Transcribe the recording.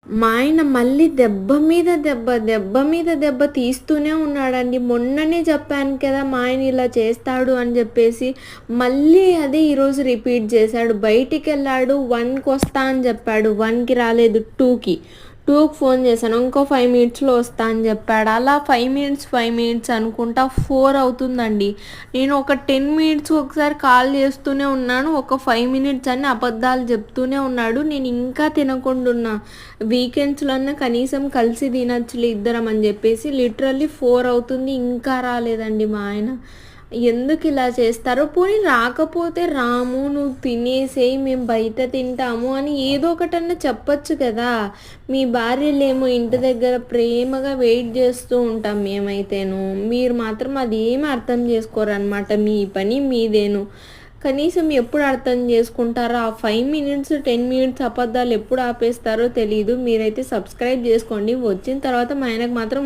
మా ఆయన మళ్ళీ దెబ్బ మీద దెబ్బ, దెబ్బ మీద దెబ్బ తీస్తూనే ఉన్నాడండి. మొన్ననే చెప్పాను కదా! మా ఆయన ఇలా చేస్తాడు అని జెప్పేసి, మళ్ళీ అదే ఈరోజు రిపీట్ చేశాడు. బయటికెళ్ళాడు 1:00కొస్తా అని చెప్పాడు. 1:00కి రాలేదు 2:00కి. 2:00కి ఫోన్ చేశాను. ఇంకో 5 మినిట్స్‌లో వస్తా అని చెప్పాడు. అలా 5 మినిట్స్, 5 మినిట్స్ అనుకుంటా 4 అవుతుందండి. నేను ఒక 10 మినిట్స్‌కి ఒకసారి కాల్ చేస్తూనే ఉన్నాను. ఒక 5 మినిట్స్ అని అబద్ధాలు చెప్తూనే ఉన్నాడు. నేను ఇంకా తినకుండున్నా. వీకెండ్స్‌లో అన్నా కనీసం కలిసి తినొచ్చులే ఇద్దరం అని జెప్పేసి లిటరల్లీ 4 అవుతుంది. ఇంకా రాలేదండి మా ఆయన. ఎందుకిలా చేస్తారో, పోనీ రాకపోతే రాము, నువ్వు తినేసేయి, మేము బయట తింటాము అని ఏదో ఒకటన్నా చెప్పొచ్చు కదా! మీ భార్యలేమో ఇంటి దగ్గర ప్రేమగా వెయిట్ జేస్తూ ఉంటాం మేమైతేను. మీరు మాత్రం అదేమి అర్థం చేసుకోరనమాట. మీ పని మీదేను. కనీసం ఎప్పుడు అర్థం చేసుకుంటారో, ఆ 5 మినిట్స్, 10 మినిట్స్ అబద్ధాలు ఎప్పుడు ఆపేస్తారో తెలీదు. మీరైతే సబ్స్క్రైబ్ జేసుకోండి. వచ్చిన తర్వాత మా ఆయనకు మాత్రం